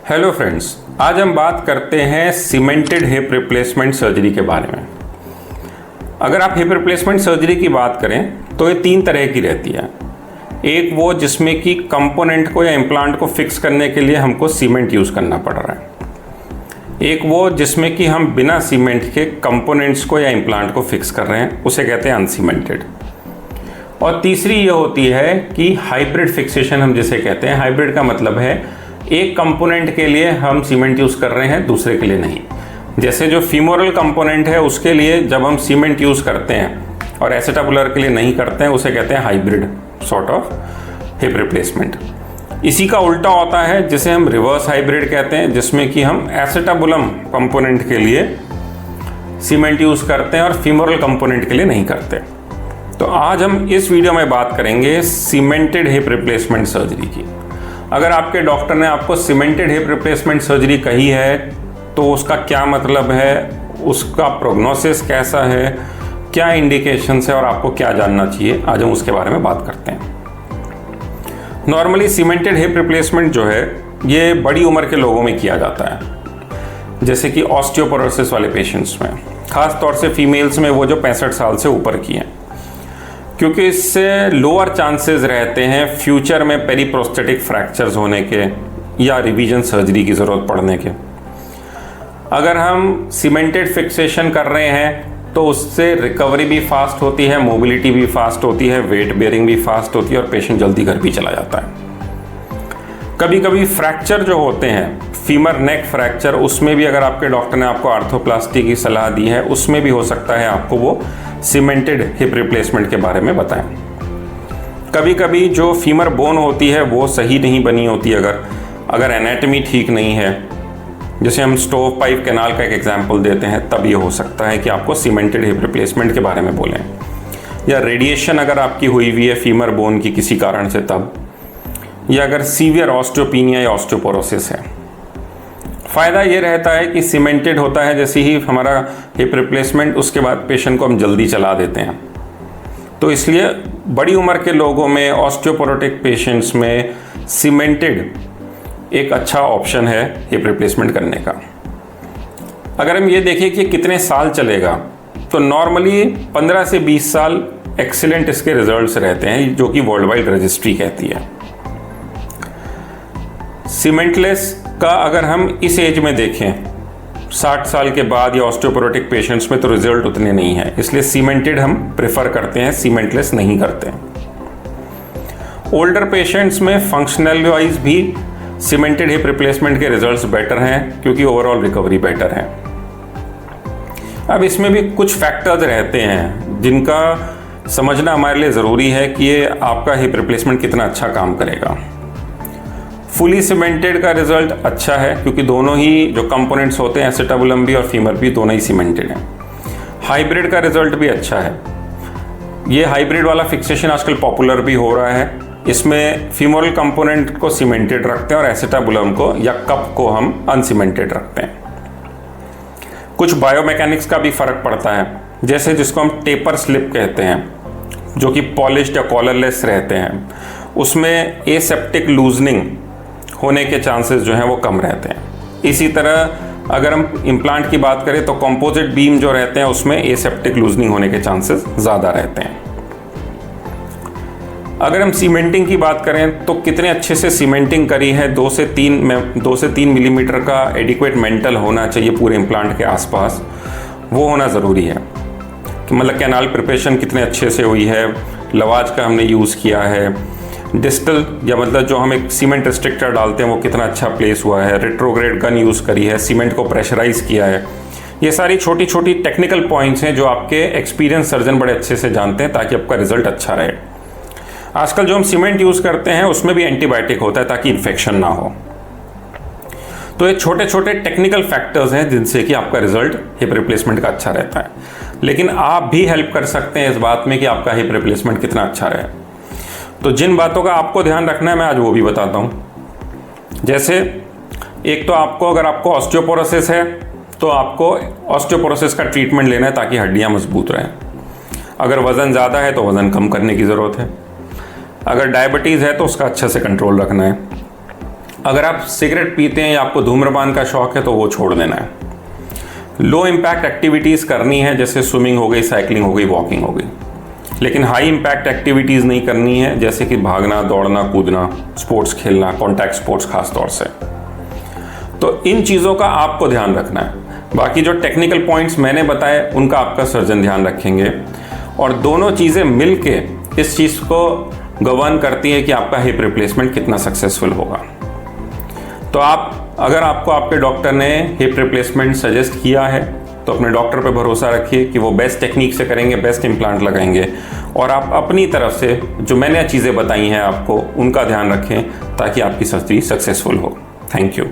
Hello friends, आज हम बात करते हैं सीमेंटेड हिप रिप्लेसमेंट सर्जरी के बारे में। अगर आप हिप रिप्लेसमेंट सर्जरी की बात करें तो ये तीन तरह की रहती है। एक वो जिसमें कि कंपोनेंट को या इम्प्लांट को फिक्स करने के लिए हमको सीमेंट यूज़ करना पड़ रहा है। एक वो जिसमें कि हम बिना सीमेंट के कंपोनेंट्स को या इम्प्लांट को फिक्स कर रहे हैं, उसे कहते हैं अनसीमेंटेड। और तीसरी ये होती है कि हाइब्रिड फिक्सेशन हम जिसे कहते हैं। हाइब्रिड का मतलब है एक कंपोनेंट के लिए हम सीमेंट यूज़ कर रहे हैं, दूसरे के लिए नहीं। जैसे जो फीमोरल कंपोनेंट है उसके लिए जब हम सीमेंट यूज़ करते हैं और एसेटाबुलर के लिए नहीं करते हैं, उसे कहते हैं hybrid sort of hip replacement. इसी का उल्टा होता है जिसे हम रिवर्स हाइब्रिड कहते हैं, जिसमें कि हम एसेटाबुलम कंपोनेंट के लिए सीमेंट यूज़ करते हैं और फीमोरल कंपोनेंट के लिए नहीं करते। तो आज हम इस वीडियो में बात करेंगे सीमेंटेड हिप रिप्लेसमेंट सर्जरी की। अगर आपके डॉक्टर ने आपको सीमेंटेड हिप रिप्लेसमेंट सर्जरी कही है तो उसका क्या मतलब है, उसका प्रोग्नोसिस कैसा है, क्या इंडिकेशंस है और आपको क्या जानना चाहिए, आज हम उसके बारे में बात करते हैं। नॉर्मली सीमेंटेड हिप रिप्लेसमेंट जो है ये बड़ी उम्र के लोगों में किया जाता है, जैसे कि ऑस्टियोपोरोसिस वाले पेशेंट्स में, ख़ास तौर से फीमेल्स में वो जो 65 साल से ऊपर की हैं, क्योंकि इससे लोअर चांसेस रहते हैं फ्यूचर में पेरीप्रोस्थेटिक फ्रैक्चर्स होने के या रिवीजन सर्जरी की ज़रूरत पड़ने के। अगर हम सीमेंटेड फिक्सेशन कर रहे हैं तो उससे रिकवरी भी फास्ट होती है, मोबिलिटी भी फास्ट होती है, वेट बेयरिंग भी फास्ट होती है और पेशेंट जल्दी घर भी चला जाता है। कभी कभी फ्रैक्चर जो होते हैं, फीमर नेक फ्रैक्चर, उसमें भी अगर आपके डॉक्टर ने आपको आर्थोप्लास्टी की सलाह दी है, उसमें भी हो सकता है आपको वो सीमेंटेड हिप रिप्लेसमेंट के बारे में बताएं। कभी कभी जो फीमर बोन होती है वो सही नहीं बनी होती, अगर एनाटमी ठीक नहीं है, जैसे हम स्टोव पाइप कैनाल का एक एग्जांपल देते हैं, तब ये हो सकता है कि आपको सीमेंटेड हिप रिप्लेसमेंट के बारे में बोलें। या रेडिएशन अगर आपकी हुई हुई है फीमर बोन की किसी कारण से तब, या अगर सीवियर ऑस्टियोपीनिया या ऑस्टियोपोरोसिस है। फ़ायदा ये रहता है कि सीमेंटेड होता है जैसे ही हमारा हिप रिप्लेसमेंट, उसके बाद पेशेंट को हम जल्दी चला देते हैं। तो इसलिए बड़ी उम्र के लोगों में, ऑस्टियोपोरोटिक पेशेंट्स में सीमेंटेड एक अच्छा ऑप्शन है हिप रिप्लेसमेंट करने का। अगर हम ये देखें कि कितने साल चलेगा, तो नॉर्मली 15 से 20 साल एक्सीलेंट इसके रिजल्ट्स रहते हैं, जो कि वर्ल्ड वाइड रजिस्ट्री कहती है। सीमेंटलेस का अगर हम इस एज में देखें 60 साल के बाद या ऑस्टियोपोरोटिक पेशेंट्स में, तो रिजल्ट उतने नहीं है, इसलिए सीमेंटेड हम प्रेफर करते हैं, सीमेंटलेस नहीं करते हैं। ओल्डर पेशेंट्स में फंक्शनल वाइज भी सीमेंटेड हिप रिप्लेसमेंट के रिजल्ट्स बेटर हैं, क्योंकि ओवरऑल रिकवरी बेटर है। अब इसमें भी कुछ फैक्टर्स रहते हैं जिनका समझना हमारे लिए ज़रूरी है कि ये आपका हिप रिप्लेसमेंट कितना अच्छा काम करेगा। फुली सीमेंटेड का रिजल्ट अच्छा है, क्योंकि दोनों ही जो कंपोनेंट्स होते हैं, एसेटाबुलम भी और फीमर भी, दोनों ही सीमेंटेड हैं। हाइब्रिड का रिजल्ट भी अच्छा है। ये हाइब्रिड वाला फिक्सेशन आजकल पॉपुलर भी हो रहा है। इसमें फीमोरल कंपोनेंट को सीमेंटेड रखते हैं और एसेटाबुलम को या कप को हम अनसीमेंटेड रखते हैं। कुछ बायोमैकेनिक्स का भी फ़र्क पड़ता है, जैसे जिसको हम टेपर स्लिप कहते हैं, जो कि पॉलिश्ड या कॉलरलेस रहते हैं, उसमें एसेप्टिक लूजनिंग होने के चांसेस जो हैं वो कम रहते हैं। इसी तरह अगर हम इम्प्लांट की बात करें तो कंपोजिट बीम जो रहते हैं उसमें एसेप्टिक लूजनिंग होने के चांसेस ज़्यादा रहते हैं। अगर हम सीमेंटिंग की बात करें तो कितने अच्छे से सीमेंटिंग करी है, 2 से 3 मिलीमीटर का एडिक्वेट मेंटल होना चाहिए पूरे इम्प्लांट के आसपास, वो होना ज़रूरी है। कि मतलब कैनाल प्रिपरेशन कितने अच्छे से हुई है, लवाज का हमने यूज़ किया है, डिस्टल या मतलब जो हम एक सीमेंट रिस्ट्रिक्टर डालते हैं वो कितना अच्छा प्लेस हुआ है, रेट्रोग्रेड गन यूज़ करी है, सीमेंट को प्रेशराइज किया है। ये सारी छोटी छोटी टेक्निकल पॉइंट्स हैं जो आपके एक्सपीरियंस सर्जन बड़े अच्छे से जानते हैं, ताकि आपका रिजल्ट अच्छा रहे। आजकल जो हम सीमेंट यूज़ करते हैं उसमें भी एंटीबायोटिक होता है ताकि इन्फेक्शन ना हो। तो ये छोटे छोटे टेक्निकल फैक्टर्स हैं जिनसे कि आपका रिजल्ट हिप रिप्लेसमेंट का अच्छा रहता है। लेकिन आप भी हेल्प कर सकते हैं इस बात में कि आपका हिप रिप्लेसमेंट कितना अच्छा रहे। तो जिन बातों का आपको ध्यान रखना है मैं आज वो भी बताता हूँ। जैसे एक तो आपको, अगर आपको ऑस्टियोपोरोसिस है तो आपको ऑस्टियोपोरोसिस का ट्रीटमेंट लेना है ताकि हड्डियाँ मजबूत रहें। अगर वज़न ज़्यादा है तो वज़न कम करने की ज़रूरत है। अगर डायबिटीज़ है तो उसका अच्छे से कंट्रोल रखना है। अगर आप सिगरेट पीते हैं या आपको धूम्रपान का शौक है तो वो छोड़ देना है। लो इम्पैक्ट एक्टिविटीज़ करनी है, जैसे स्विमिंग हो गई, साइकिलिंग हो गई, वॉकिंग हो गई। लेकिन हाई इम्पैक्ट एक्टिविटीज़ नहीं करनी है, जैसे कि भागना, दौड़ना, कूदना, स्पोर्ट्स खेलना, कॉन्टैक्ट स्पोर्ट्स खास तौर से। तो इन चीज़ों का आपको ध्यान रखना है। बाकी जो टेक्निकल पॉइंट्स मैंने बताए उनका आपका सर्जन ध्यान रखेंगे, और दोनों चीज़ें मिलके इस चीज़ को गवर्न करती है कि आपका हिप रिप्लेसमेंट कितना सक्सेसफुल होगा। तो अगर आपको आपके डॉक्टर ने हिप रिप्लेसमेंट सजेस्ट किया है तो अपने डॉक्टर पे भरोसा रखिए कि वो बेस्ट टेक्निक से करेंगे, बेस्ट इम्प्लांट लगाएंगे, और आप अपनी तरफ से जो मैंने चीज़ें बताई हैं आपको उनका ध्यान रखें ताकि आपकी सर्जरी सक्सेसफुल हो। Thank you.